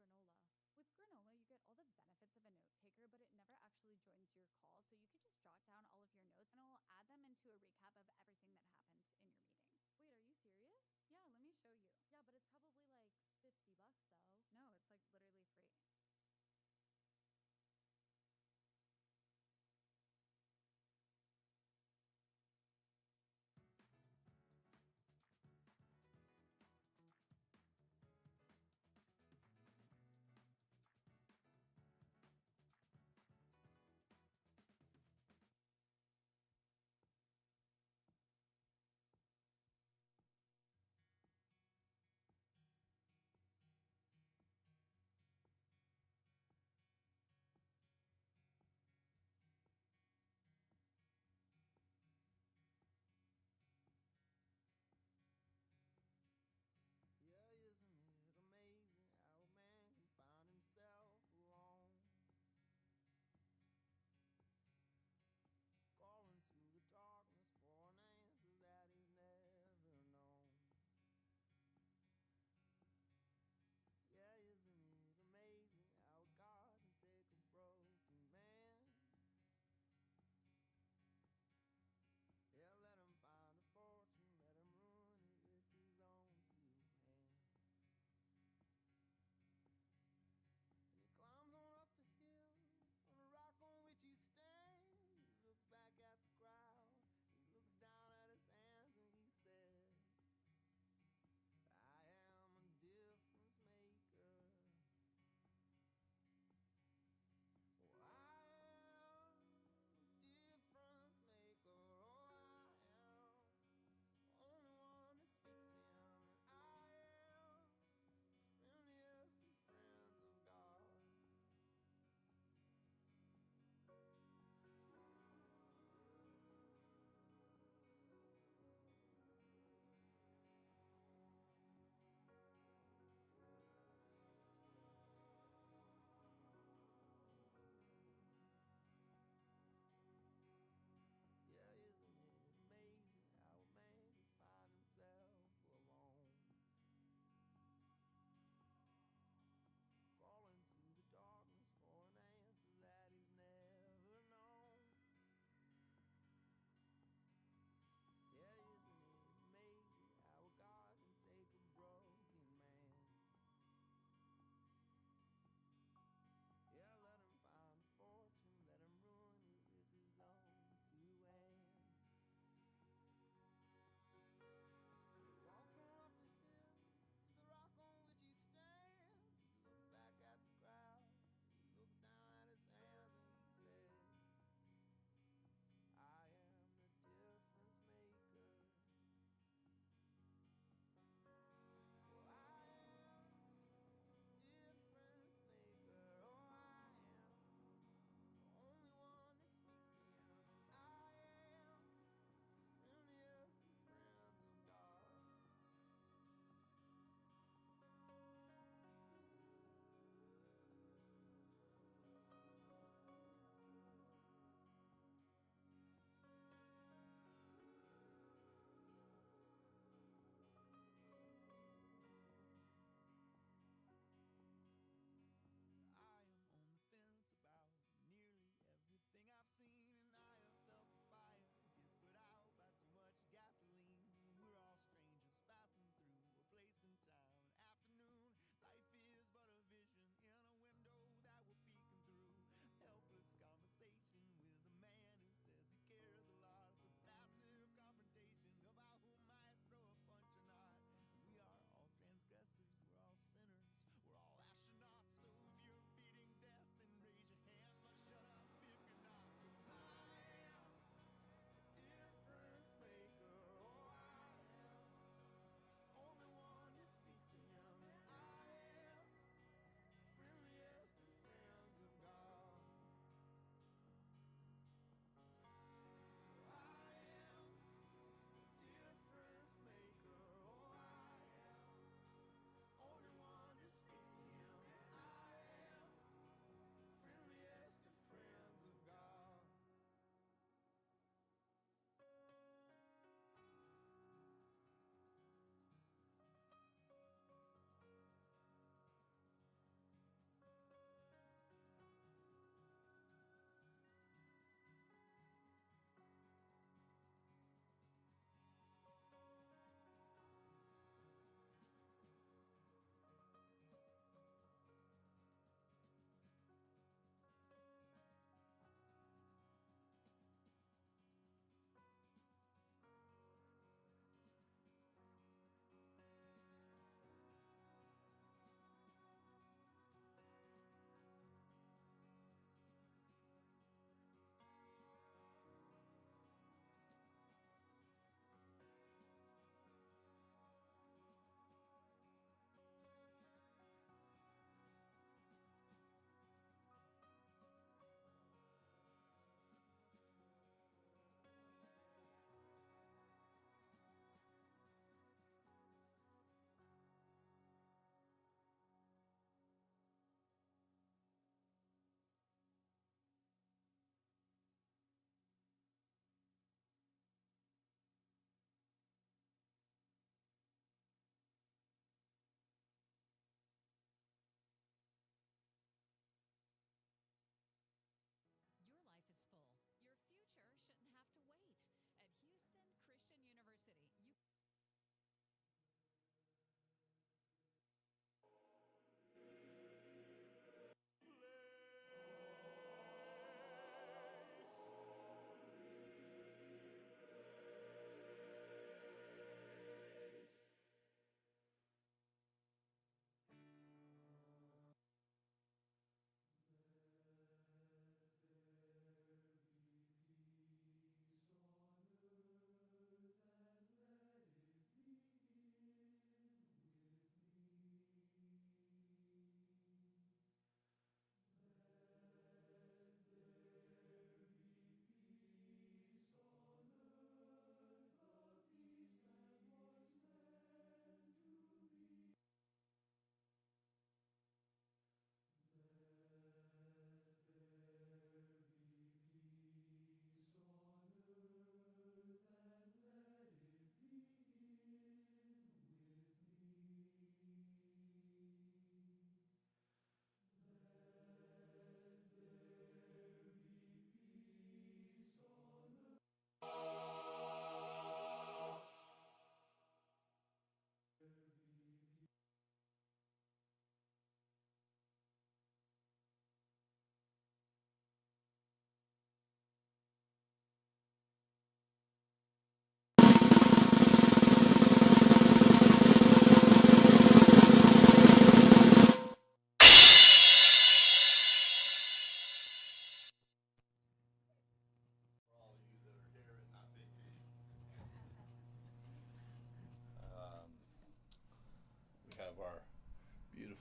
granola. With granola, you get all the benefits of a note taker, but it never actually joins your call, so you could just jot down all of your notes and it'll add them into a recap of everything that happened in your meetings. Wait, are you serious? Yeah, let me show you. Yeah, but it's probably like $50 though. No, it's like literally free.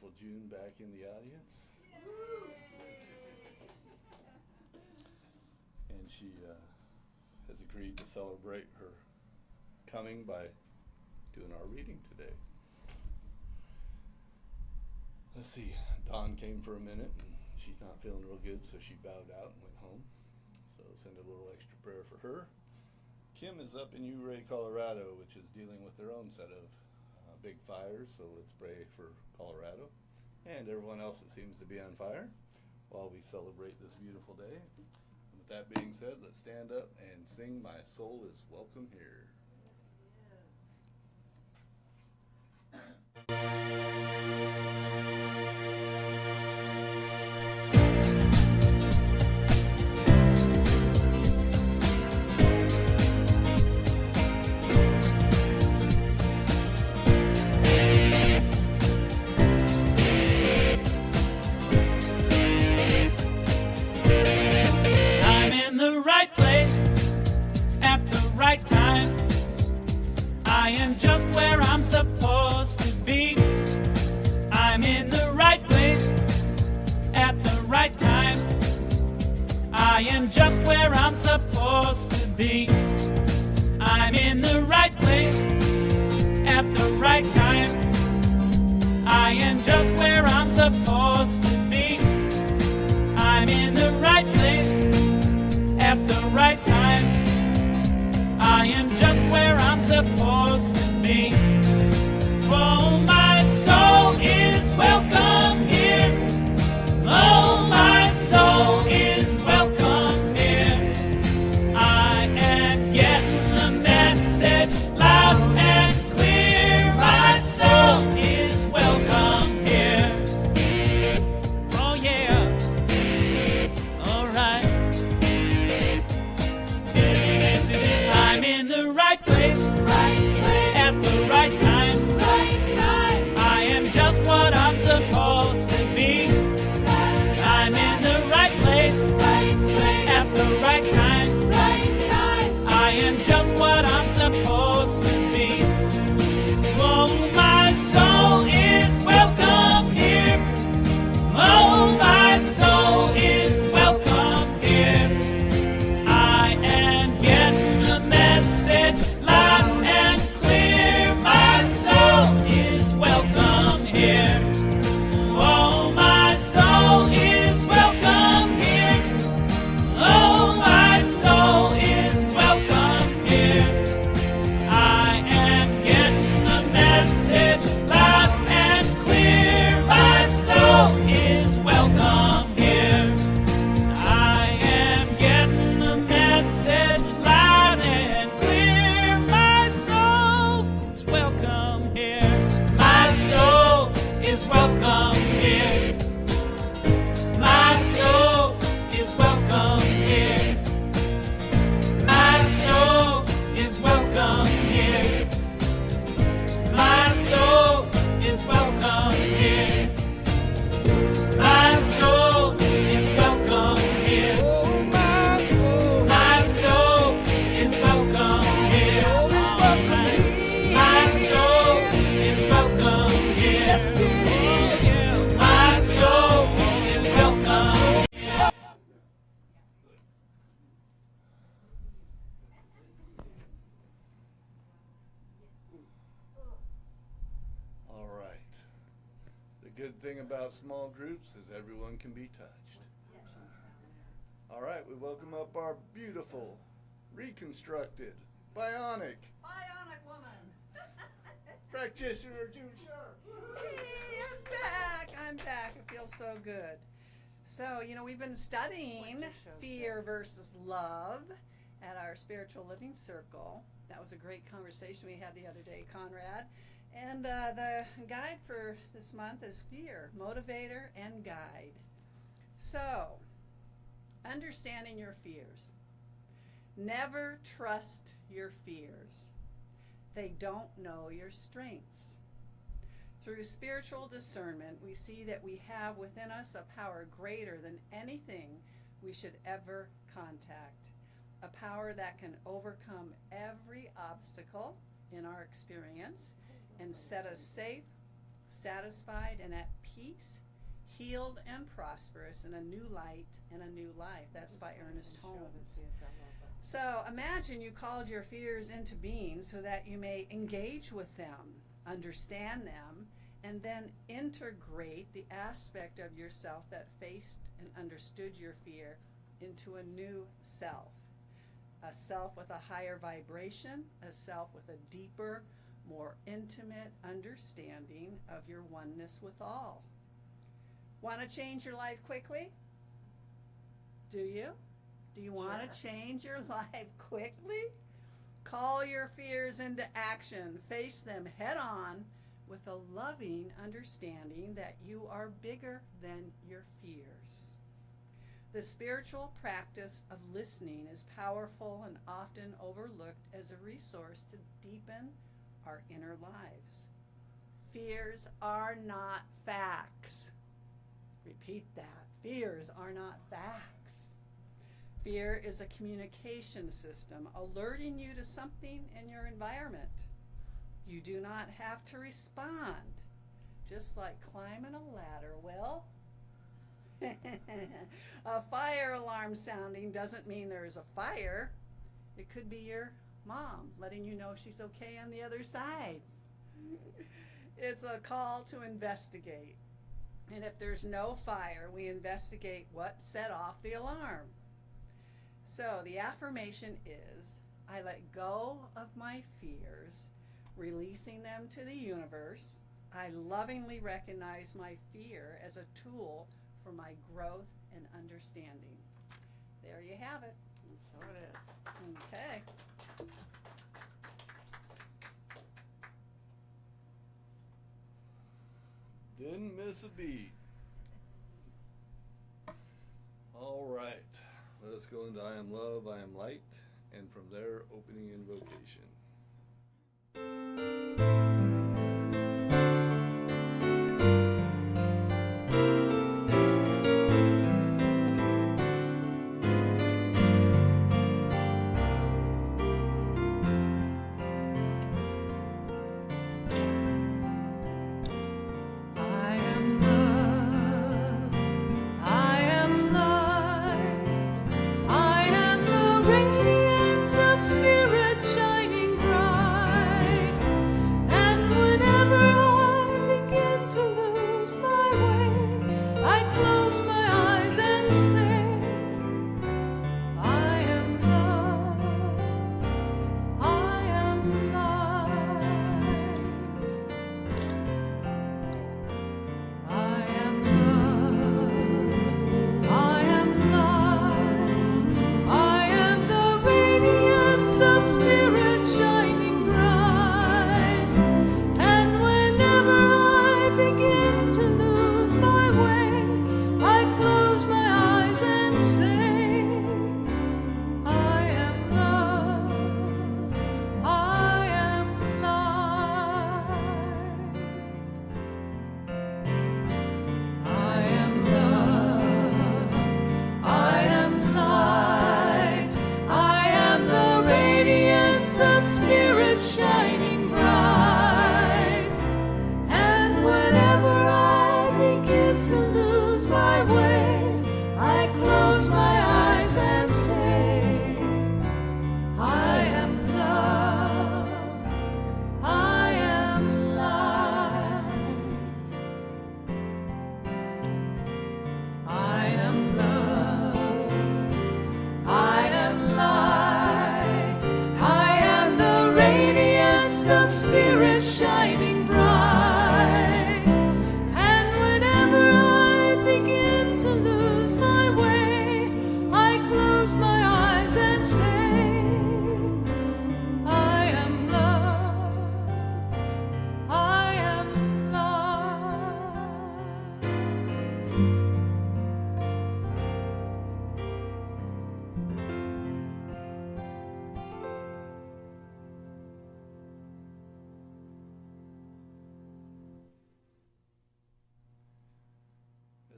beautiful June back in the audience. And she has agreed to celebrate her coming by doing our reading today. Let's see, Dawn came for a minute and she's not feeling real good, so she bowed out and went home. So send a little extra prayer for her. Kim is up in Ouray, Colorado, which is dealing with their own set of big fires, so let's pray for Colorado and everyone else that seems to be on fire while we celebrate this beautiful day. And with that being said, let's stand up and sing My Soul is Welcome Here. Good thing about small groups is everyone can be touched. All right, we welcome up our beautiful, reconstructed, bionic woman. practitioner, June Sharp. Hey, I'm back. It feels so good. So, we've been studying fear versus love at our spiritual living circle. That was a great conversation we had the other day, Conrad. And the guide for this month is fear, motivator and guide. So, understanding your fears. Never trust your fears. They don't know your strengths. Through spiritual discernment, we see that we have within us a power greater than anything we should ever contact. A power that can overcome every obstacle in our experience and set us safe, satisfied and at peace, healed and prosperous in a new light and a new life. That's by Ernest Holmes. So imagine you called your fears into being so that you may engage with them, understand them, and then integrate the aspect of yourself that faced and understood your fear into a new self. A self with a higher vibration, a self with a deeper, more intimate understanding of your oneness with all. Want to change your life quickly? Do you? Do you want to change your life quickly? Call your fears into action. Face them head on with a loving understanding that you are bigger than your fears. The spiritual practice of listening is powerful and often overlooked as a resource to deepen our inner lives. Fears are not facts. Repeat that. Fears are not facts. Fear is a communication system alerting you to something in your environment. You do not have to respond, just like climbing a ladder will. A fire alarm sounding doesn't mean there is a fire. It could be your mom letting you know she's okay on the other side. It's a call to investigate. And if there's no fire, we investigate what set off the alarm. So the affirmation is, I let go of my fears, releasing them to the universe. I lovingly recognize my fear as a tool for my growth and understanding. There you have it. So it is. Okay. Didn't miss a beat. All right. Let us go into I am love, I am light, and from there, opening invocation.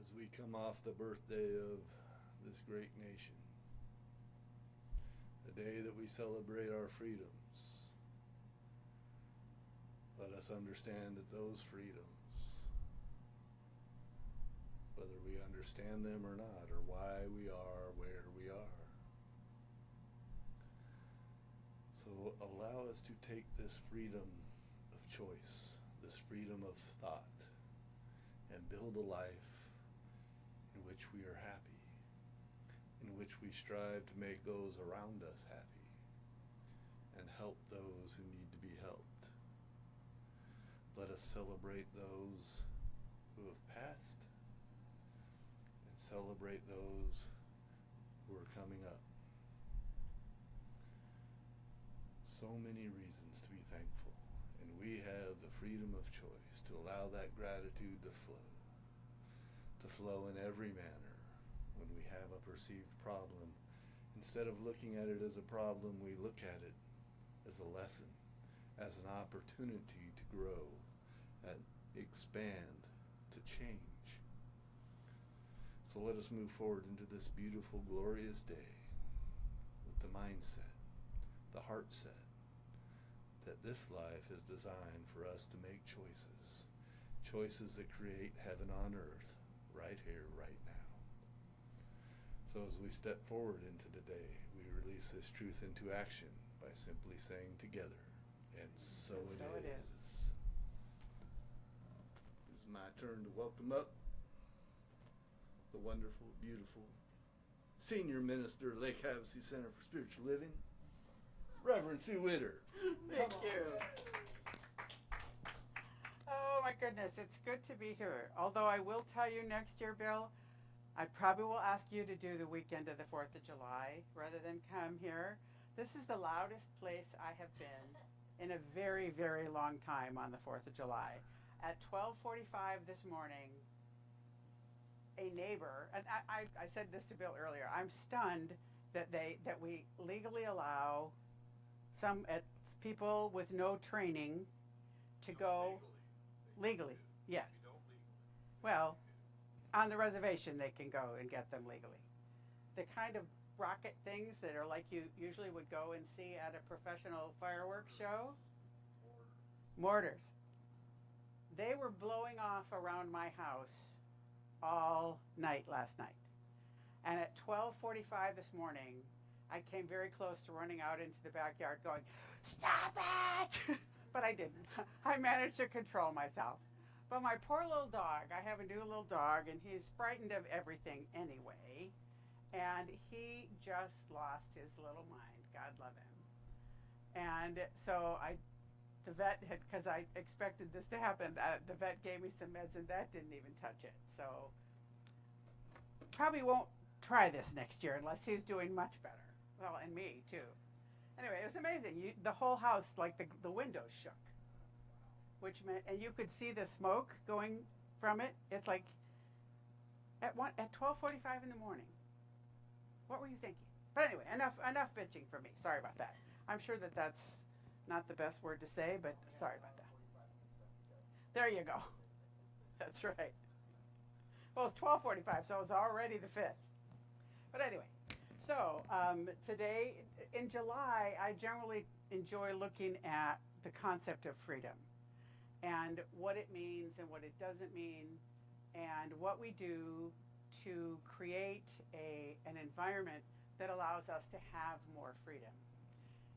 As we come off the birthday of this great nation, the day that we celebrate our freedoms, let us understand that those freedoms whether we understand them or not, or why we are where we are. So allow us to take this freedom of choice, this freedom of thought, and build a life in which we are happy, in which we strive to make those around us happy, and help those who need to be helped. Let us celebrate those who have passed, and celebrate those who are coming up. So many reasons to be thankful, and we have the freedom of choice to allow that gratitude to flow in every manner. When we have a perceived problem, instead of looking at it as a problem, we look at it as a lesson, as an opportunity to grow and expand, to change. So let us move forward into this beautiful, glorious day with the mindset, the heart set, that this life is designed for us to make choices, choices that create heaven on earth, right here, right now. So as we step forward into the day, we release this truth into action by simply saying together, and so it is. It's my turn to welcome up the wonderful, beautiful Senior Minister, Lake Havasu Center for Spiritual Living, Reverend Sue Witter. Thank you. Oh my goodness, it's good to be here. Although I will tell you next year, Bill, I probably will ask you to do the weekend of the 4th of July rather than come here. This is the loudest place I have been in a very, very long time on the 4th of July. At 12:45 this morning, a neighbor, and I said this to Bill earlier, I'm stunned that we legally allow some people with no training to go legally. Yeah. Well, on the reservation they can go and get them legally. The kind of rocket things that are like you usually would go and see at a professional fireworks show. Mortars. They were blowing off around my house all night last night. And at 12:45 this morning, I came very close to running out into the backyard going, "Stop it!" But I didn't. I managed to control myself. But my poor little dog, I have a new little dog, and he's frightened of everything anyway. And he just lost his little mind. God love him. And so the vet had, because I expected this to happen, the vet gave me some meds, and that didn't even touch it. So probably won't try this next year unless he's doing much better. Well, and me too. Anyway, it was amazing. The whole house, like the windows shook, which meant, and you could see the smoke going from it. It's like at 12:45 in the morning. What were you thinking? But anyway, enough bitching for me. Sorry about that. I'm sure that's not the best word to say, but sorry about that. There you go. That's right. Well, it's 12:45, so it's already the 5th. But anyway, so today in July, I generally enjoy looking at the concept of freedom and what it means and what it doesn't mean, and what we do to create an environment that allows us to have more freedom.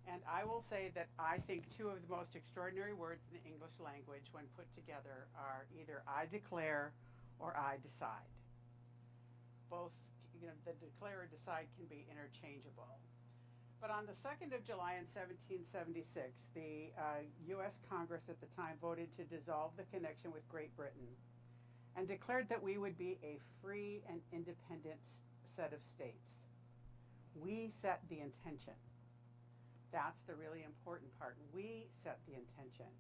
And I will say that I think two of the most extraordinary words in the English language when put together are either I declare or I decide. Both, the declare or decide can be interchangeable. But on the 2nd of July in 1776, the U.S. Congress at the time voted to dissolve the connection with Great Britain and declared that we would be a free and independent set of states. We set the intention. That's the really important part. We set the intention.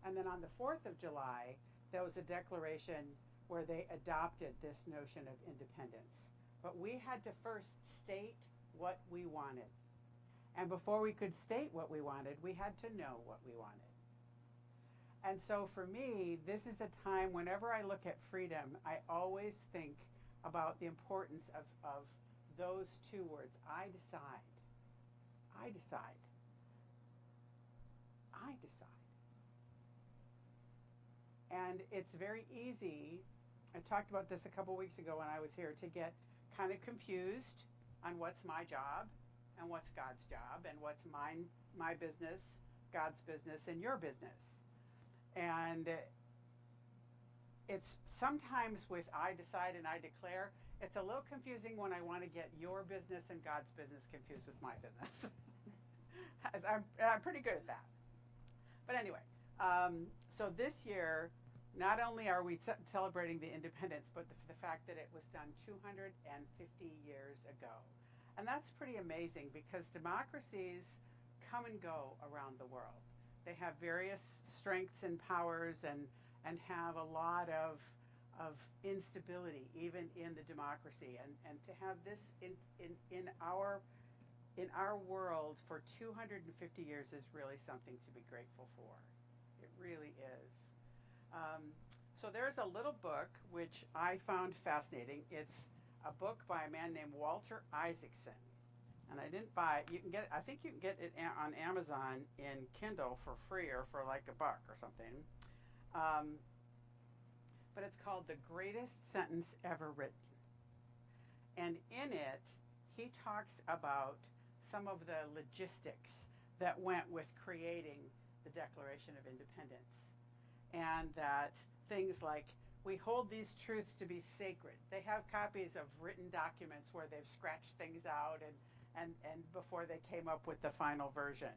And then on the 4th of July, there was a declaration where they adopted this notion of independence. But we had to first state what we wanted. And before we could state what we wanted, we had to know what we wanted. And so for me, this is a time whenever I look at freedom, I always think about the importance of those two words. I decide. I decide. I decide. And it's very easy. I talked about this a couple weeks ago when I was here, to get kind of confused on what's my job and what's God's job and what's my business, God's business, and your business. And it's sometimes with I decide and I declare, it's a little confusing when I want to get your business and God's business confused with my business. I'm pretty good at that. But anyway, so this year, not only are we celebrating the independence, but the fact that it was done 250 years ago. And that's pretty amazing, because democracies come and go around the world. They have various strengths and powers, and have a lot of instability even in the democracy. And to have this in our world for 250 years is really something to be grateful for. It really is. So there's a little book which I found fascinating. It's a book by a man named Walter Isaacson. And I didn't buy it. You can get it, I think you can get it on Amazon in Kindle for free, or for like $1 or something. But it's called The Greatest Sentence Ever Written. And in it, he talks about some of the logistics that went with creating the Declaration of Independence. And that things like, we hold these truths to be sacred. They have copies of written documents where they've scratched things out and before they came up with the final version.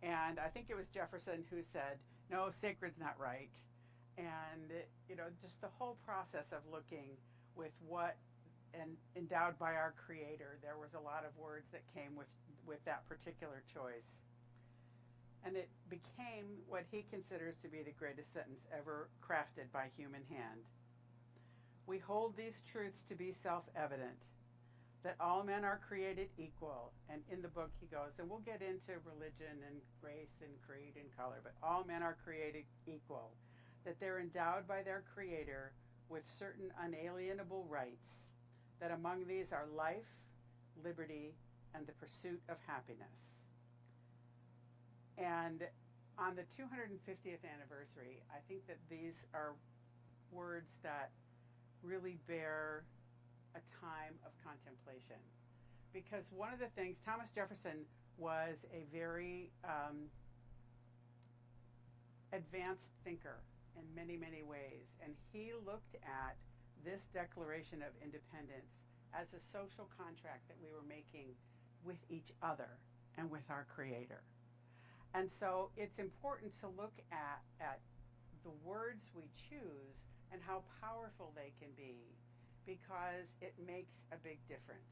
And I think it was Jefferson who said, no, sacred's not right. And, just the whole process of looking with what, and endowed by our Creator, there was a lot of words that came with that particular choice. And it became what he considers to be the greatest sentence ever crafted by human hand. We hold these truths to be self-evident, that all men are created equal. And in the book he goes, and we'll get into religion and race and creed and color, but all men are created equal, that they're endowed by their Creator with certain unalienable rights, that among these are life, liberty, and the pursuit of happiness. And on the 250th anniversary, I think that these are words that really bear a time of contemplation. Because one of the things, Thomas Jefferson was a very advanced thinker in many, many ways. And he looked at this Declaration of Independence as a social contract that we were making with each other and with our Creator. And so it's important to look at the words we choose and how powerful they can be, because it makes a big difference.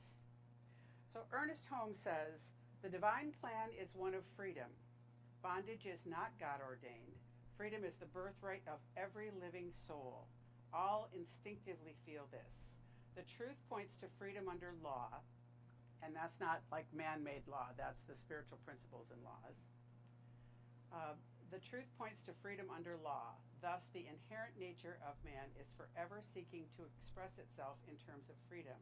So Ernest Holmes says, the divine plan is one of freedom. Bondage is not God ordained. Freedom is the birthright of every living soul. All instinctively feel this. The truth points to freedom under law, and that's not like man-made law, that's the spiritual principles and laws. The truth points to freedom under law. Thus, the inherent nature of man is forever seeking to express itself in terms of freedom.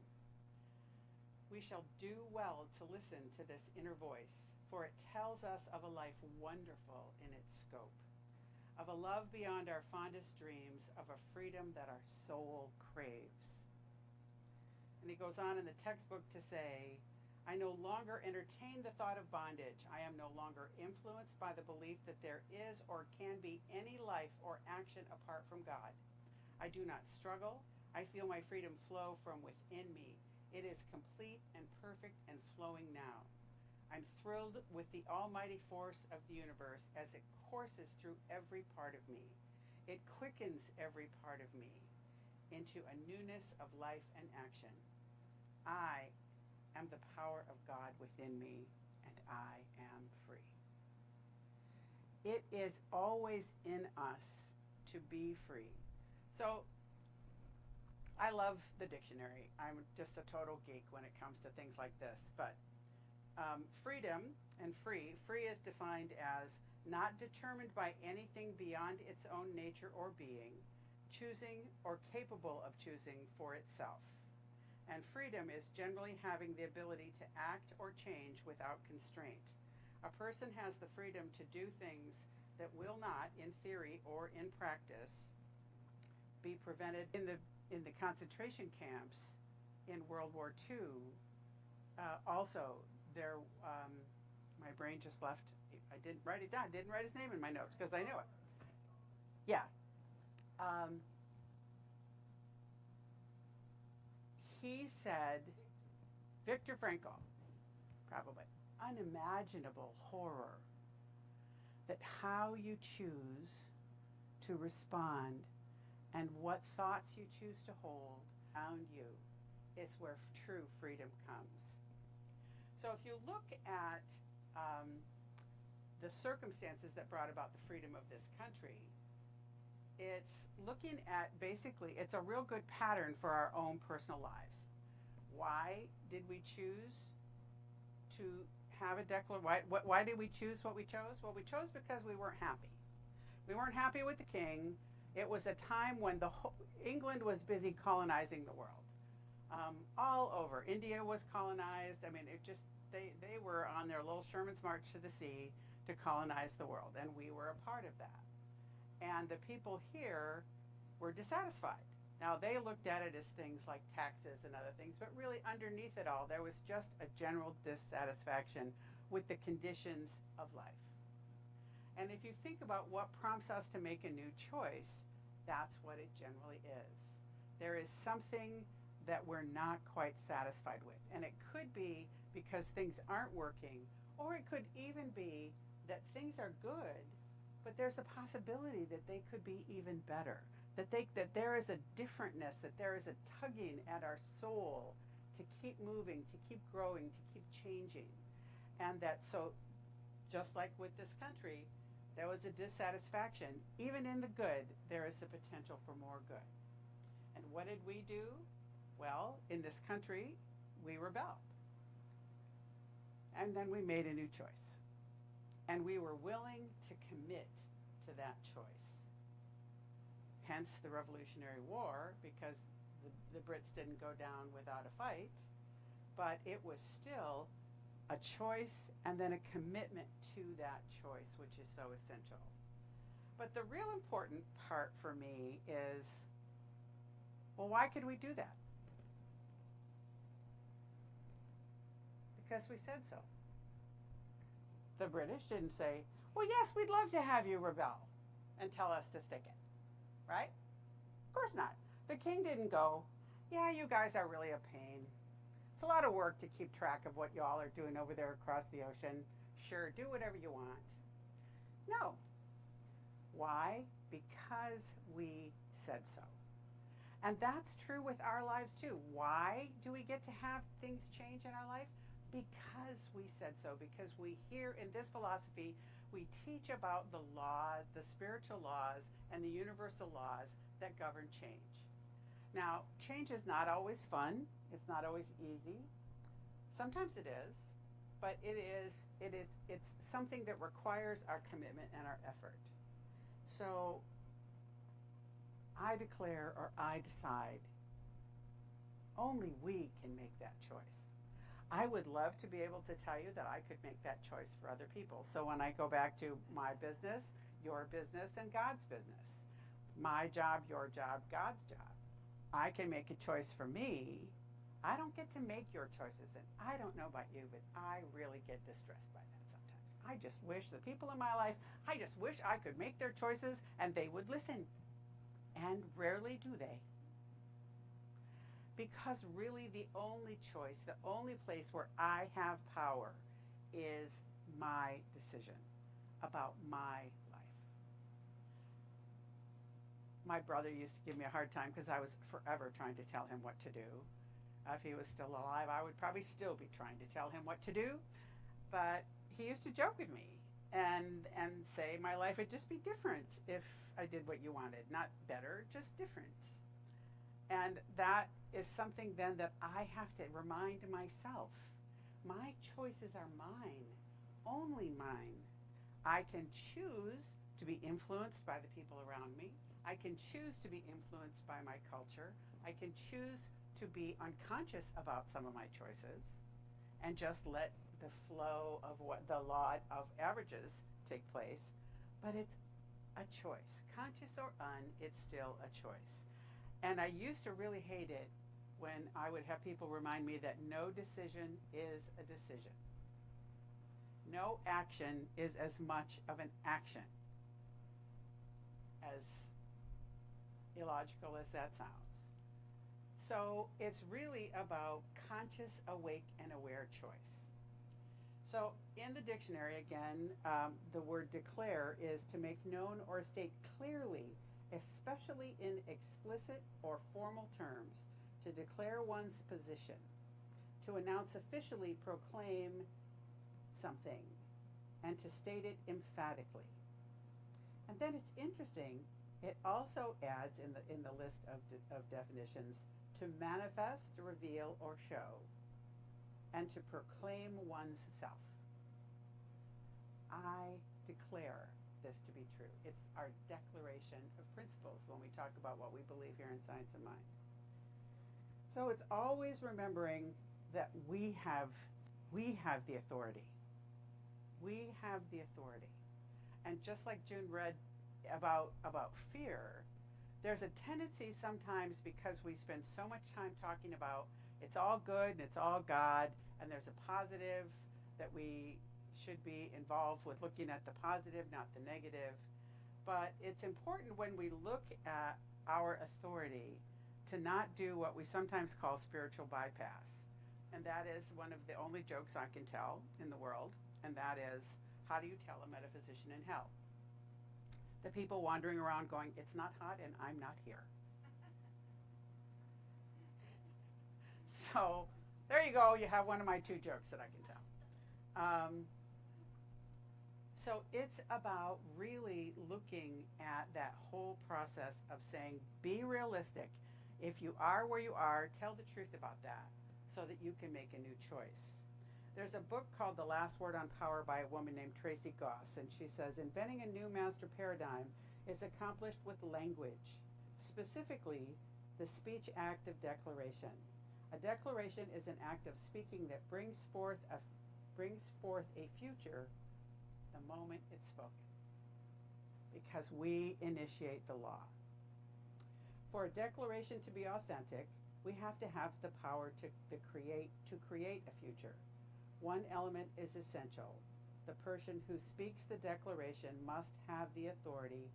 We shall do well to listen to this inner voice, for it tells us of a life wonderful in its scope, of a love beyond our fondest dreams, of a freedom that our soul craves. And he goes on in the textbook to say, I no longer entertain the thought of bondage. I am no longer influenced by the belief that there is or can be any life or action apart from God. I do not struggle. I feel my freedom flow from within me. It is complete and perfect and flowing now. I'm thrilled with the almighty force of the universe as it courses through every part of me. It quickens every part of me into a newness of life and action. I am the power of God within me, and I am free. It is always in us to be free. So I love the dictionary. I'm just a total geek when it comes to things like this. But freedom and free is defined as not determined by anything beyond its own nature or being, choosing or capable of choosing for itself. And freedom is generally having the ability to act or change without constraint. A person has the freedom to do things that will not, in theory or in practice, be prevented in the in the concentration camps in World War II, also there, my brain just left. I didn't write it down. I didn't write his name in my notes because I knew it. Yeah. He said, Viktor Frankl, probably, unimaginable horror that how you choose to respond and what thoughts you choose to hold around you is where true freedom comes. So if you look at the circumstances that brought about the freedom of this country, it's looking at basically, it's a real good pattern for our own personal lives. Why did we choose to have a declaration? Why did we choose what we chose? Well, we chose because we weren't happy. We weren't happy with the king. It was a time when England was busy colonizing the world. All over. India was colonized. I mean, they were on their little Sherman's March to the sea to colonize the world, and we were a part of that. And the people here were dissatisfied. Now, they looked at it as things like taxes and other things, but really underneath it all, there was just a general dissatisfaction with the conditions of life. And if you think about what prompts us to make a new choice, that's what it generally is. There is something that we're not quite satisfied with. And it could be because things aren't working, or it could even be that things are good, but there's a possibility that they could be even better. That there is a differentness, that there is a tugging at our soul to keep moving, to keep growing, to keep changing. And that, so just like with this country, there was a dissatisfaction. Even in the good, there is the potential for more good. And what did we do? Well, in this country, we rebelled. And then we made a new choice. And we were willing to commit to that choice. Hence the Revolutionary War, because the Brits didn't go down without a fight, but it was still a choice and then a commitment to that choice, which is so essential. But the real important part for me is, well, why could we do that? Because we said so. The British didn't say, well, yes, we'd love to have you rebel, and tell us to stick it, right? Of course not. The king didn't go, yeah, you guys are really a pain. It's a lot of work to keep track of what y'all are doing over there across the ocean. Sure, do whatever you want. No. Why? Because we said so. And that's true with our lives too. Why do we get to have things change in our life? Because we said so. Because we hear in this philosophy, we teach about the law, the spiritual laws, and the universal laws that govern change. Now, change is not always fun. It's not always easy. Sometimes it is, but it's something that requires our commitment and our effort. So I declare, or I decide, only we can make that choice. I would love to be able to tell you that I could make that choice for other people. So when I go back to my business, your business, and God's business, my job, your job, God's job, I can make a choice for me. I don't get to make your choices, and I don't know about you, but I really get distressed by that sometimes. I just wish the people in my life, I just wish I could make their choices and they would listen. And rarely do they. Because really the only choice, the only place where I have power is my decision about my life. My brother used to give me a hard time because I was forever trying to tell him what to do. If he was still alive, I would probably still be trying to tell him what to do. But he used to joke with me and say my life would just be different if I did what you wanted. Not better, just different. And that is something then that I have to remind myself. My choices are mine, only mine. I can choose to be influenced by the people around me. I can choose to be influenced by my culture. I can choose to be unconscious about some of my choices and just let the flow of what the law of averages take place. But it's a choice. Conscious or un, it's still a choice. And I used to really hate it when I would have people remind me that no decision is a decision. No action is as much of an action, as illogical as that sounds. So it's really about conscious, awake, and aware choice. So in the dictionary, again, the word declare is to make known or state clearly, especially in explicit or formal terms, to declare one's position, to announce officially, proclaim something, and to state it emphatically. And then it's interesting, it also adds in the list of definitions to manifest, reveal, or show, and to proclaim one's self. I declare this to be true. It's our declaration of principles when we talk about what we believe here in Science of Mind. So it's always remembering that we have the authority. We have the authority. And just like June read about fear, there's a tendency sometimes, because we spend so much time talking about it's all good and it's all God, and there's a positive that we should be involved with looking at the positive, not the negative. But it's important when we look at our authority to not do what we sometimes call spiritual bypass. And that is one of the only jokes I can tell in the world, and that is, how do you tell a metaphysician in hell? The people wandering around going, it's not hot and I'm not here. So there you go, you have one of my two jokes that I can tell. So it's about really looking at that whole process of saying, be realistic. If you are where you are, tell the truth about that so that you can make a new choice. There's a book called The Last Word on Power by a woman named Tracy Goss, and she says, inventing a new master paradigm is accomplished with language, specifically the speech act of declaration. A declaration is an act of speaking that brings forth a future the moment it's spoken, because we initiate the law. For a declaration to be authentic, we have to have the power to create a future. One element is essential. The person who speaks the declaration must have the authority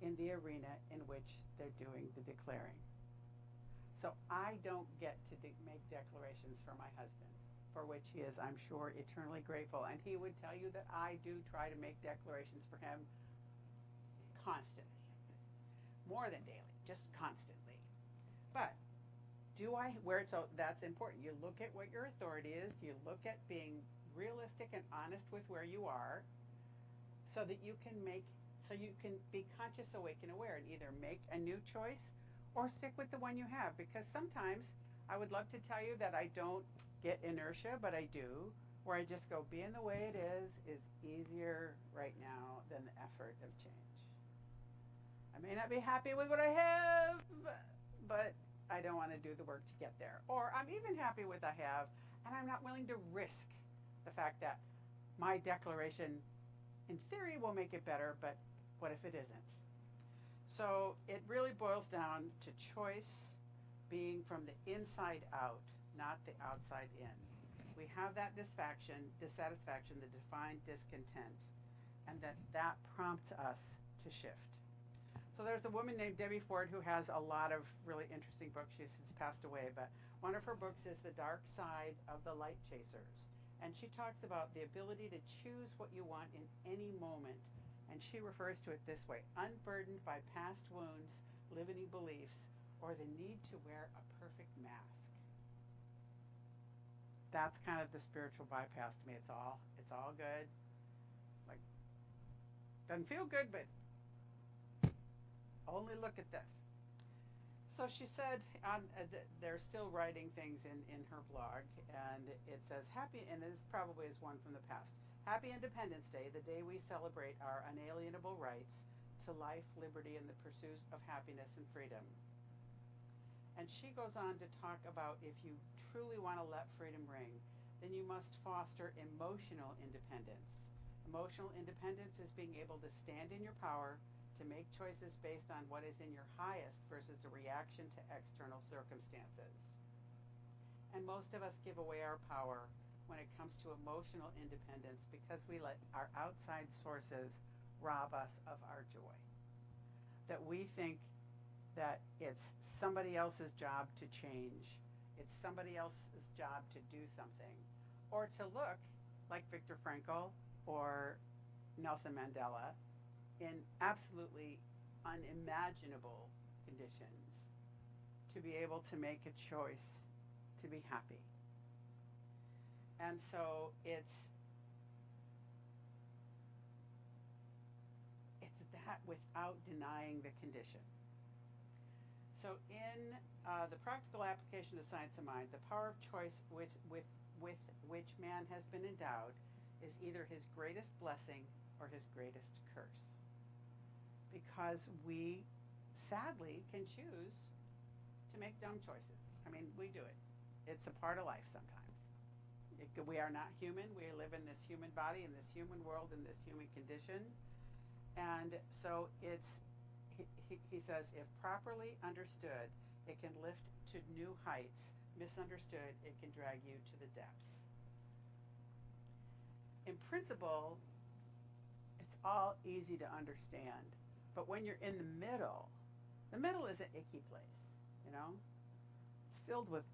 in the arena in which they're doing the declaring. So I don't get to make declarations for my husband, for which he is, I'm sure, eternally grateful. And he would tell you that I do try to make declarations for him constantly. More than daily, just constantly. But so that's important. You look at what your authority is, you look at being realistic and honest with where you are, so that you can be conscious, awake, and aware, and either make a new choice or stick with the one you have. Because sometimes I would love to tell you that I don't get inertia, but I do, where I just go, being the way it is easier right now than the effort of change. I may not be happy with what I have, but I don't want to do the work to get there. Or I'm even happy with what I have, and I'm not willing to risk the fact that my declaration, in theory, will make it better, but what if it isn't? So it really boils down to choice being from the inside out, not the outside in. We have that dissatisfaction, the defined discontent, and that prompts us to shift. So there's a woman named Debbie Ford who has a lot of really interesting books. She's since passed away, but one of her books is The Dark Side of the Light Chasers. And she talks about the ability to choose what you want in any moment. And she refers to it this way: unburdened by past wounds, limiting beliefs, or the need to wear a perfect mask. That's kind of the spiritual bypass to me. It's all good. Like, doesn't feel good, but only look at this. So she said, they're still writing things in her blog, and it says, happy, and this probably is one from the past, Happy Independence Day, the day we celebrate our unalienable rights to life, liberty, and the pursuit of happiness and freedom. And she goes on to talk about, if you truly want to let freedom ring, then you must foster emotional independence. Emotional independence is being able to stand in your power to make choices based on what is in your highest versus a reaction to external circumstances. And most of us give away our power when it comes to emotional independence because we let our outside sources rob us of our joy. That we think that it's somebody else's job to change, it's somebody else's job to do something, or to look like Viktor Frankl or Nelson Mandela in absolutely unimaginable conditions to be able to make a choice to be happy. And so it's that without denying the condition. So in the practical application of science of mind, the power of choice with which man has been endowed is either his greatest blessing or his greatest curse. Because we sadly can choose to make dumb choices. I mean, we do it. It's a part of life sometimes. We are not human. We live in this human body, in this human world, in this human condition. And so he says, if properly understood, it can lift to new heights. Misunderstood, it can drag you to the depths. In principle, it's all easy to understand. But when you're in the middle is an icky place, you know? It's filled with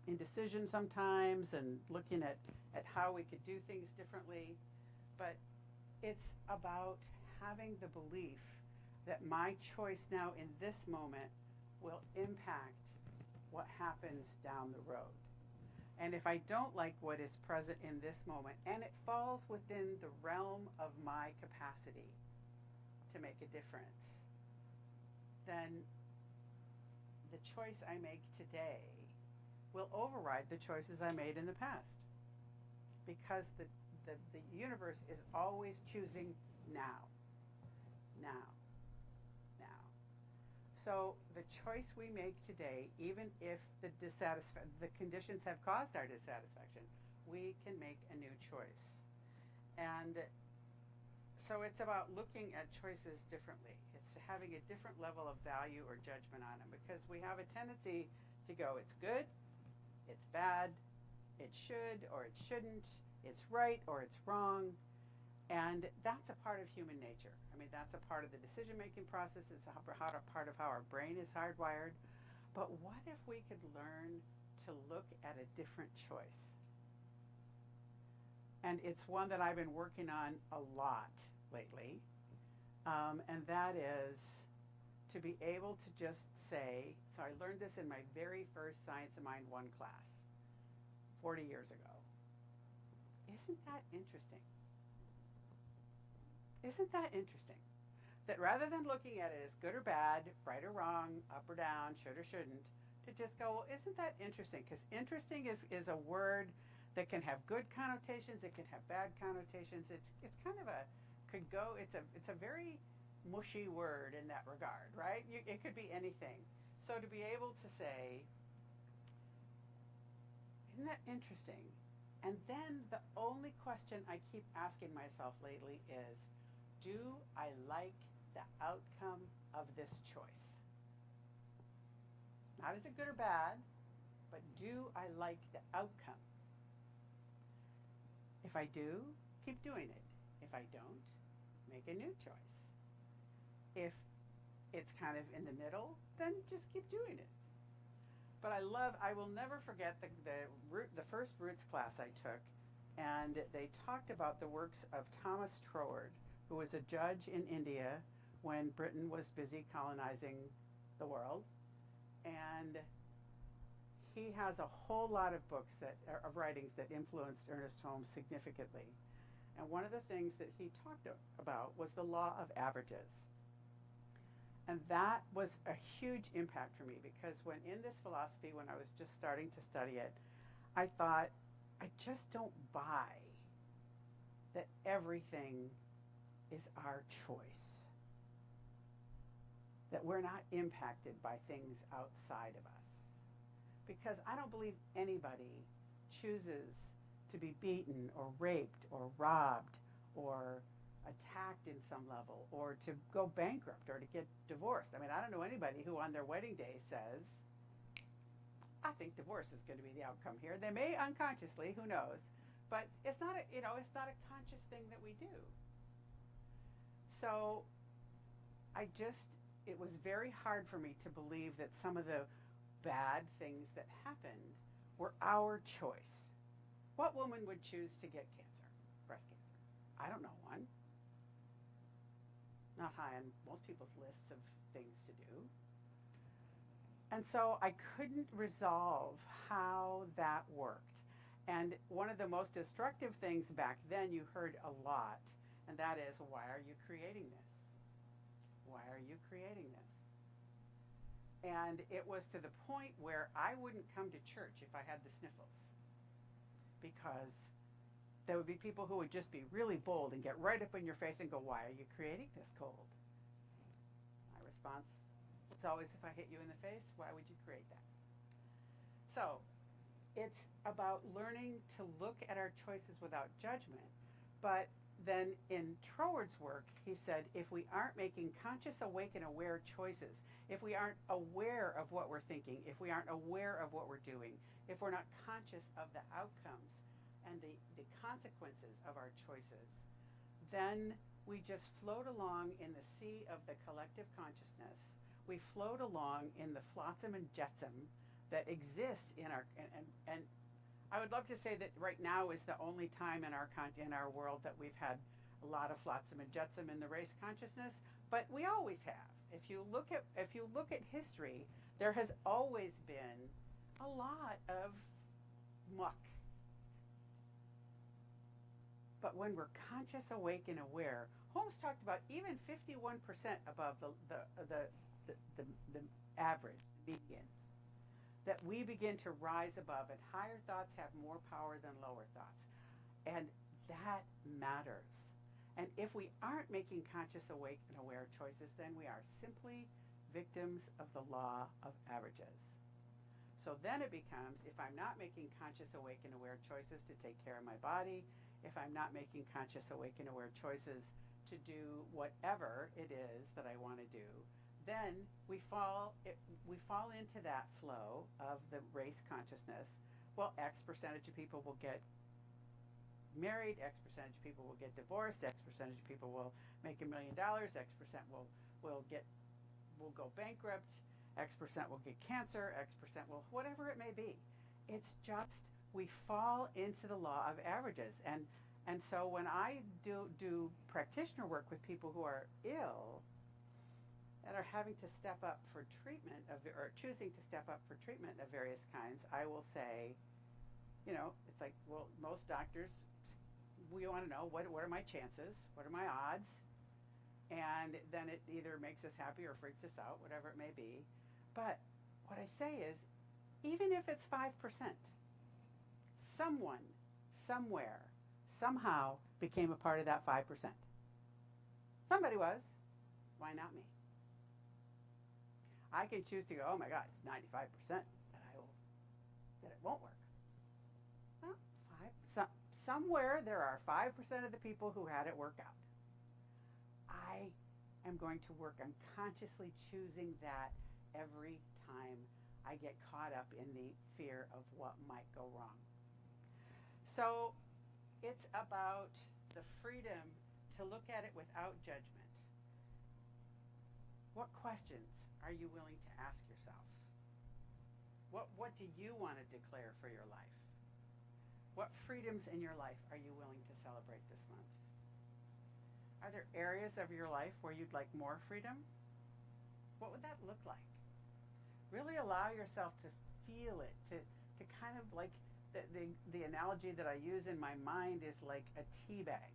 indecision sometimes and looking at how we could do things differently. But it's about having the belief that my choice now in this moment will impact what happens down the road. And if I don't like what is present in this moment, and it falls within the realm of my capacity to make a difference, then the choice I make today will override the choices I made in the past. Because the universe is always choosing now. So the choice we make today, even if the conditions have caused our dissatisfaction, we can make a new choice. And so it's about looking at choices differently. It's having a different level of value or judgment on them, because we have a tendency to go, it's good, it's bad, it should or it shouldn't, it's right or it's wrong. And that's a part of human nature. I mean, that's a part of the decision-making process. It's a part of how our brain is hardwired. But what if we could learn to look at a different choice? And it's one that I've been working on a lot lately. And that is to be able to just say, so I learned this in my very first Science of Mind 1 class 40 years ago. Isn't that interesting? Isn't that interesting? That rather than looking at it as good or bad, right or wrong, up or down, should or shouldn't, to just go, well, isn't that interesting? Because interesting is a word that can have good connotations, it can have bad connotations. It's kind of it's a very mushy word in that regard, right? It could be anything. So to be able to say, isn't that interesting? And then the only question I keep asking myself lately is, do I like the outcome of this choice? Not is it good or bad, but do I like the outcome? If I do, keep doing it. If I don't, make a new choice. If it's kind of in the middle, then just keep doing it. But I will never forget the first Roots class I took, and they talked about the works of Thomas Troward, who was a judge in India when Britain was busy colonizing the world. And he has a whole lot of books of writings that influenced Ernest Holmes significantly. And one of the things that he talked about was the law of averages. And that was a huge impact for me, because when in this philosophy, when I was just starting to study it, I thought, I just don't buy that everything is our choice. That we're not impacted by things outside of us. Because I don't believe anybody chooses to be beaten or raped or robbed or attacked in some level, or to go bankrupt, or to get divorced. I mean, I don't know anybody who on their wedding day says, I think divorce is going to be the outcome here. They may unconsciously, who knows, but it's not a, it's not a conscious thing that we do. So it was very hard for me to believe that some of the bad things that happened were our choice. What woman would choose to get cancer, breast cancer? I don't know one. Not high on most people's lists of things to do. And so I couldn't resolve how that worked. And one of the most destructive things back then you heard a lot, and that is, why are you creating this? Why are you creating this? And it was to the point where I wouldn't come to church if I had the sniffles, because there would be people who would just be really bold and get right up in your face and go, why are you creating this cold? My response is always, if I hit you in the face, why would you create that? So it's about learning to look at our choices without judgment. But then in Troward's work, he said, if we aren't making conscious, awake, and aware choices, if we aren't aware of what we're thinking, if we aren't aware of what we're doing, if we're not conscious of the outcomes and the consequences of our choices, then we just float along in the sea of the collective consciousness. We float along in the flotsam and jetsam that exists in our, and I would love to say that right now is the only time in our world that we've had a lot of flotsam and jetsam in the race consciousness, but we always have. If you look at history, there has always been a lot of muck. But when we're conscious, awake, and aware, Holmes talked about even 51% above the average, the median, that we begin to rise above, and higher thoughts have more power than lower thoughts. And that matters. And if we aren't making conscious, awake, and aware choices, then we are simply victims of the law of averages. So then it becomes, if I'm not making conscious, awake, and aware choices to take care of my body, if I'm not making conscious, awake, and aware choices to do whatever it is that I want to do, then we fall into that flow of the race consciousness. Well, X percentage of people will get married, X percentage of people will get divorced, X percentage of people will make $1 million, X percent will go bankrupt, X percent will get cancer, X percent will, whatever it may be. It's just, we fall into the law of averages. And so when I do practitioner work with people who are ill and are having to step up for treatment or choosing to step up for treatment of various kinds, I will say, it's like, well, most doctors, we want to know what are my chances, what are my odds, and then it either makes us happy or freaks us out, whatever it may be. But what I say is, even if it's 5%, someone, somewhere, somehow became a part of that 5%. Somebody was. Why not me? I can choose to go, oh my God, it's 95% that it won't work. Well, somewhere there are 5% of the people who had it work out. I am going to work on consciously choosing that every time I get caught up in the fear of what might go wrong. So it's about the freedom to look at it without judgment. What questions are you willing to ask yourself? What do you want to declare for your life? What freedoms in your life are you willing to celebrate this month? Are there areas of your life where you'd like more freedom? What would that look like? Really allow yourself to feel it, to kind of like, the analogy that I use in my mind is like a tea bag.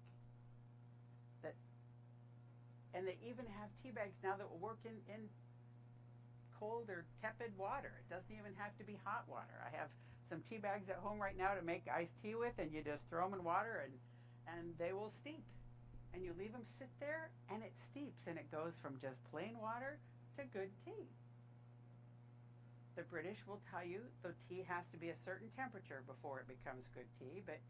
And they even have tea bags now that will work in cold or tepid water. It doesn't even have to be hot water. I have some tea bags at home right now to make iced tea with, and you just throw them in water and they will steep. And you leave them sit there and it steeps, and it goes from just plain water to good tea. The British will tell you the tea has to be a certain temperature before it becomes good tea, but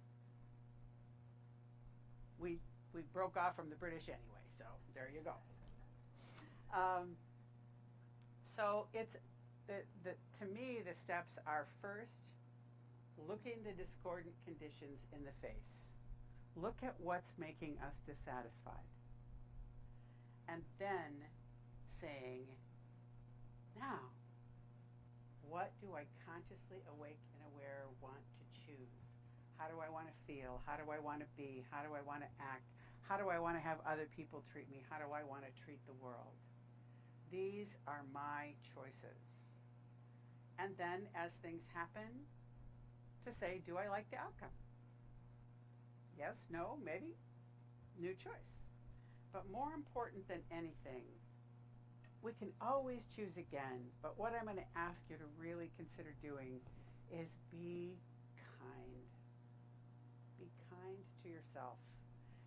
we we broke off from the British anyway, so there you go. So it's to me, the steps are first, looking the discordant conditions in the face. Look at what's making us dissatisfied. And then saying, now, what do I consciously awake and aware want to choose? How do I want to feel? How do I want to be? How do I want to act? How do I want to have other people treat me? How do I want to treat the world? These are my choices. And then as things happen, to say, do I like the outcome? Yes, no, maybe, new choice. But more important than anything, we can always choose again, but what I'm going to ask you to really consider doing is be kind. Be kind to yourself.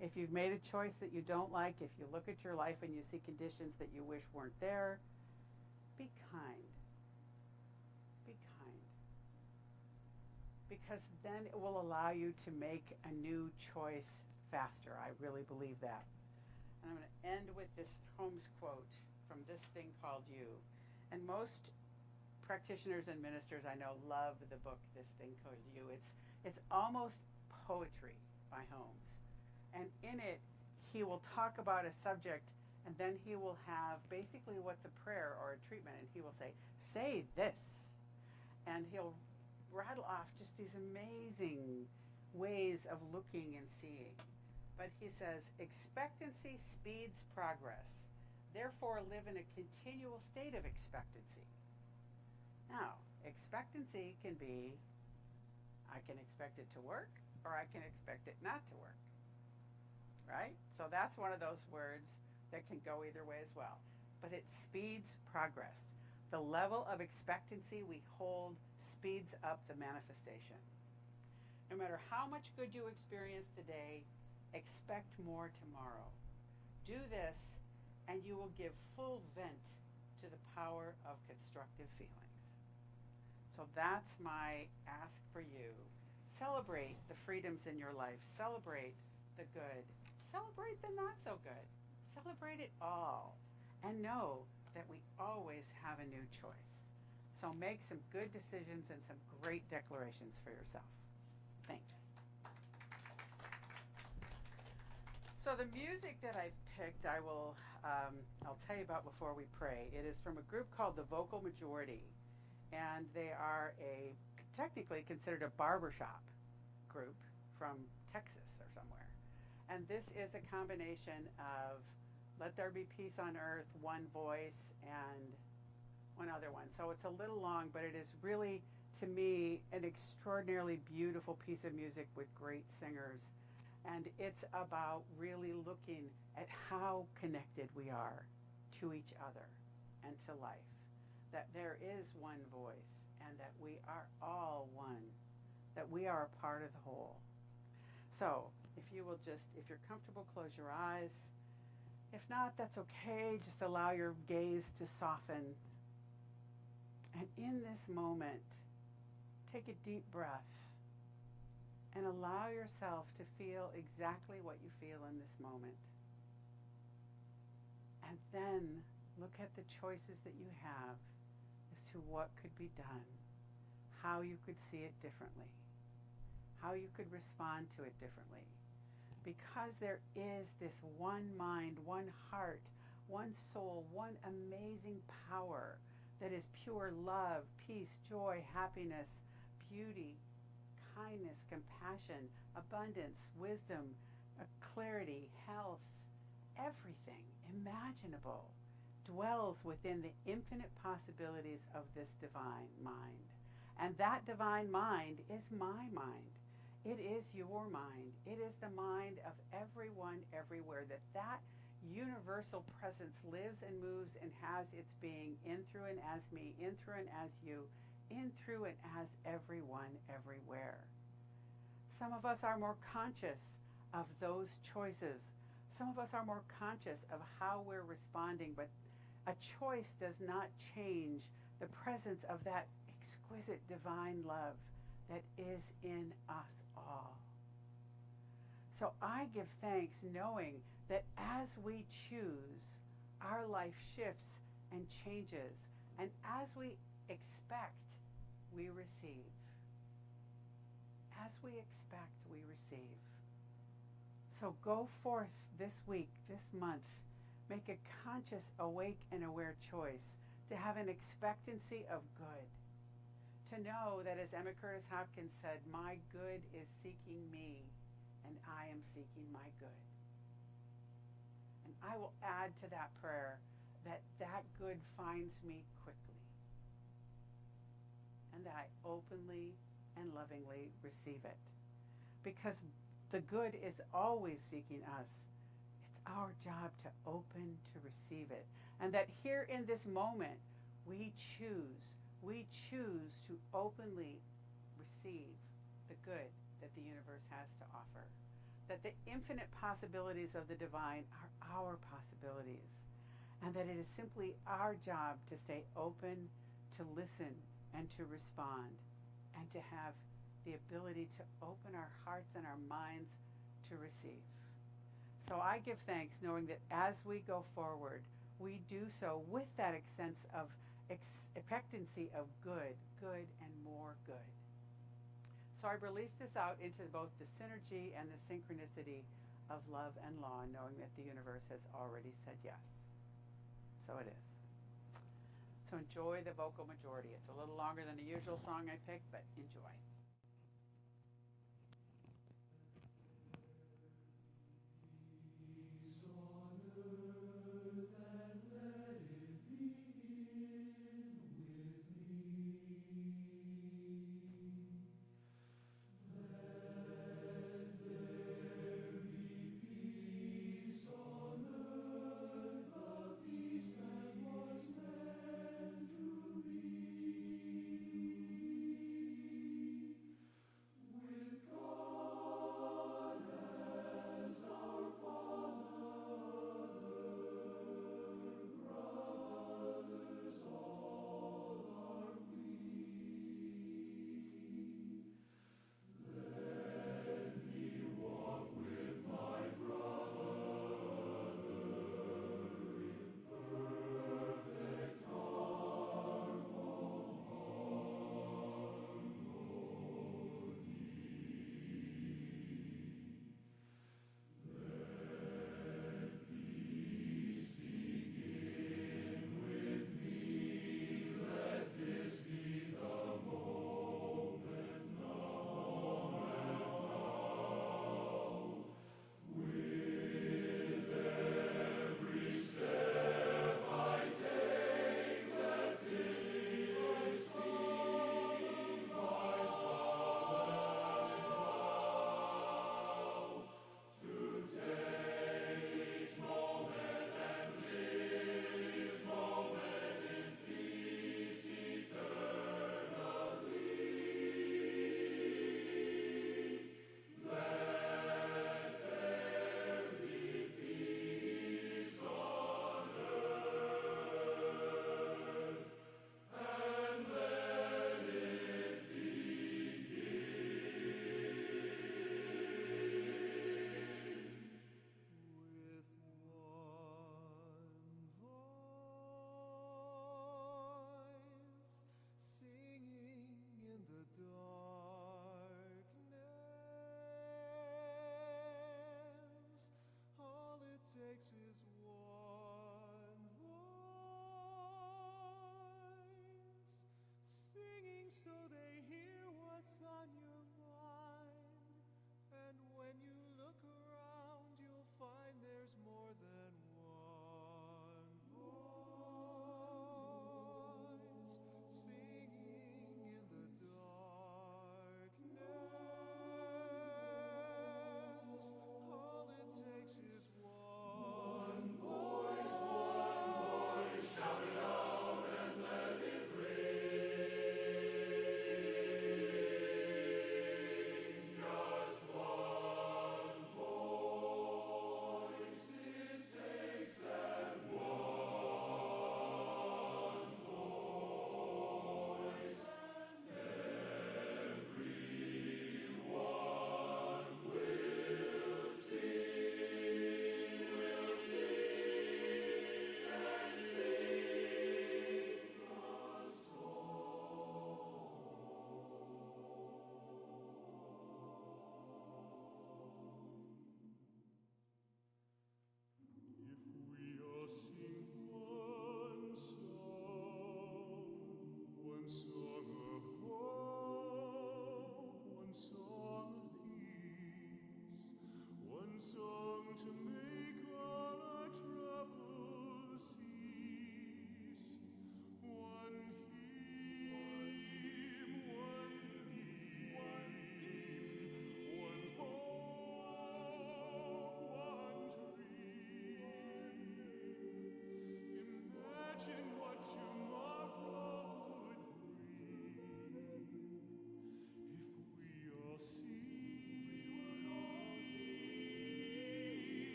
If you've made a choice that you don't like, if you look at your life and you see conditions that you wish weren't there, be kind. Be kind. Because then it will allow you to make a new choice faster. I really believe that. And I'm going to end with this Holmes quote from This Thing Called You. And most practitioners and ministers I know love the book This Thing Called You. It's almost poetry by Holmes. And in it, he will talk about a subject, and then he will have basically what's a prayer or a treatment, and he will say this. And he'll rattle off just these amazing ways of looking and seeing. But he says, expectancy speeds progress. Therefore, live in a continual state of expectancy. Now, expectancy can be, I can expect it to work, or I can expect it not to work. Right? So that's one of those words that can go either way as well. But it speeds progress. The level of expectancy we hold speeds up the manifestation. No matter how much good you experience today, expect more tomorrow. Do this, and you will give full vent to the power of constructive feelings. So that's my ask for you. Celebrate the freedoms in your life. Celebrate the good. Celebrate the not so good. Celebrate it all. And know that we always have a new choice. So make some good decisions and some great declarations for yourself. Thanks. So the music that I've picked, I'll tell you about before we pray. It is from a group called the Vocal Majority. And they are technically considered a barbershop group from Texas or somewhere. And this is a combination of Let There Be Peace on Earth, One Voice, and one other one. So it's a little long, but it is really, to me, an extraordinarily beautiful piece of music with great singers. And it's about really looking at how connected we are to each other and to life. That there is one voice and that we are all one, that we are a part of the whole. So if you will just, if you're comfortable, close your eyes. If not, that's okay. Just allow your gaze to soften. And in this moment, take a deep breath and allow yourself to feel exactly what you feel in this moment. And then look at the choices that you have as to what could be done, how you could see it differently, how you could respond to it differently. Because there is this one mind, one heart, one soul, one amazing power that is pure love, peace, joy, happiness, beauty, kindness, compassion, abundance, wisdom, clarity, health, everything imaginable dwells within the infinite possibilities of this divine mind. And that divine mind is my mind. It is your mind. It is the mind of everyone everywhere, that universal presence lives and moves and has its being in, through, and as me, in, through, and as you, in, through, and as everyone everywhere. Some of us are more conscious of those choices. Some of us are more conscious of how we're responding, but a choice does not change the presence of that exquisite divine love that is in us all. So I give thanks knowing that as we choose, our life shifts and changes. And as we expect, we receive. As we expect, we receive. So go forth this week, this month, make a conscious, awake, and aware choice to have an expectancy of good. To know that, as Emma Curtis Hopkins said, my good is seeking me, and I am seeking my good. And I will add to that prayer that that good finds me quickly, and that I openly and lovingly receive it. Because the good is always seeking us. It's our job to open to receive it. And that here in this moment, we choose to openly receive the good that the universe has to offer. That the infinite possibilities of the divine are our possibilities. And that it is simply our job to stay open, to listen, and to respond, and to have the ability to open our hearts and our minds to receive. So I give thanks knowing that as we go forward, we do so with that sense of expectancy of good, and more good. So I release this out into both the synergy and the synchronicity of love and law, knowing that the universe has already said yes. So it is. So enjoy the vocal majority. It's a little longer than the usual song I picked, but enjoy.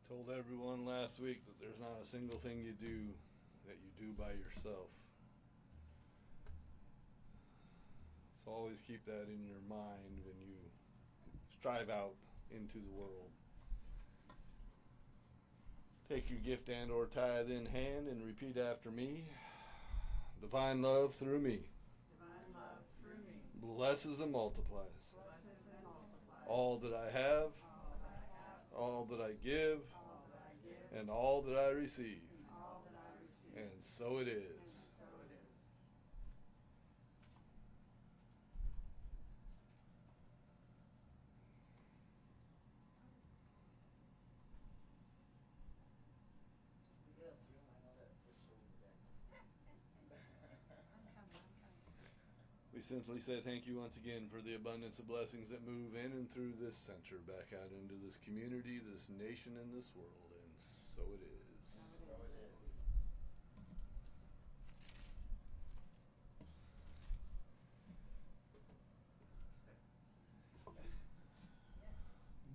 Told everyone last week that there's not a single thing you do that you do by yourself. So always keep that in your mind when you strive out into the world. Take your gift and or tithe in hand and repeat after me. Divine love through me. Divine love through me. Blesses and multiplies. Blesses and multiplies. All that I have. All that I give. And all that I receive. And so it is. We simply say thank you once again for the abundance of blessings that move in and through this center, back out into this community, this nation, and this world. And so it is.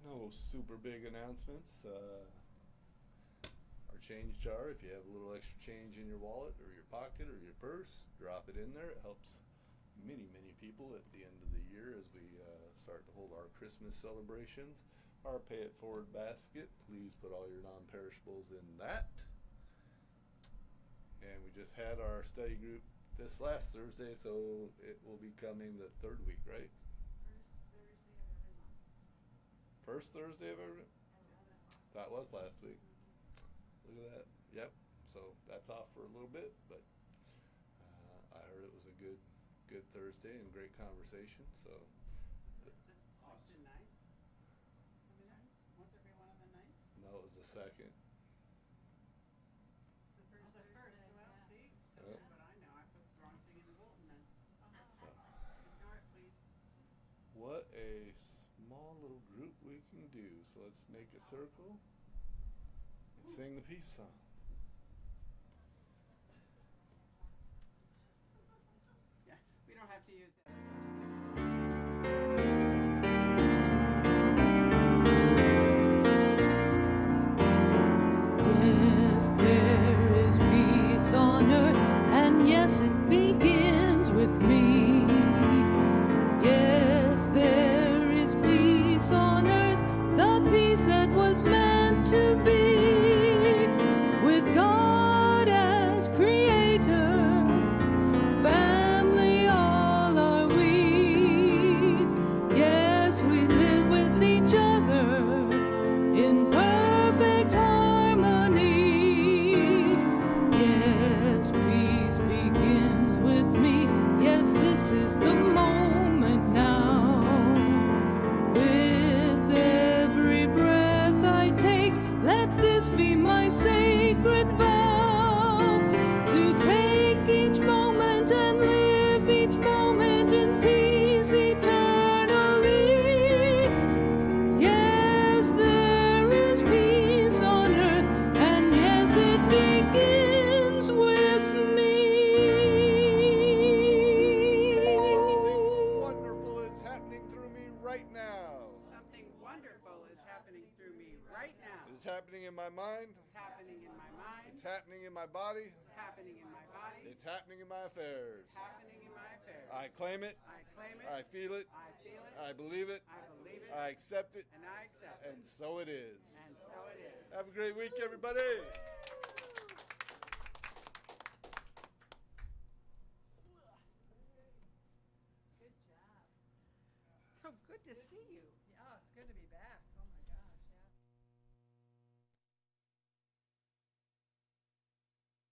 No super big announcements. Our change jar, if you have a little extra change in your wallet or your pocket or your purse, drop it in there. It helps many people at the end of the year as we start to hold our Christmas celebrations. Our pay it forward basket, please put all your non-perishables in that. And we just had our study group this last Thursday, so it will be coming the third week, right? First Thursday of every month. That was last week. Look at that. Yep. So that's off for a little bit, but I heard it was a good Thursday and great conversation. So Austin 9th? Won't there be one on the 9th? no, it was the second. It's the first Thursday. Well, see? So Yep. that's what I know. I put the wrong thing in the bulletin then. So, Ignore it, please. what a small little group we can do. So let's make a circle and sing the peace song. Yeah, we don't have to use that. Yes, there is peace on earth, and yes, it begins with me. Yes, there is peace on earth, the peace that was meant to be, with God as creator, family all are we. Yes, we live with each other in perfect harmony. Yes, peace begins with me. Yes, this is the moment now. With every breath I take, let this be my sacred vow, to take each moment and live each moment in peace eternally. Yes, there is peace on earth, and yes, it begins with me. Wonderful is happening through me right now. Something wonderful is happening through me right now. It's happening in my mind. It's happening in my mind. It's happening in my body. It's happening in my body. It's happening in my affairs. It's happening in my affairs. I claim it. I claim it. I feel it. I feel it. I believe it. I believe it. I accept it. And I accept it. And so it is. And so it is. Have a great week, everybody.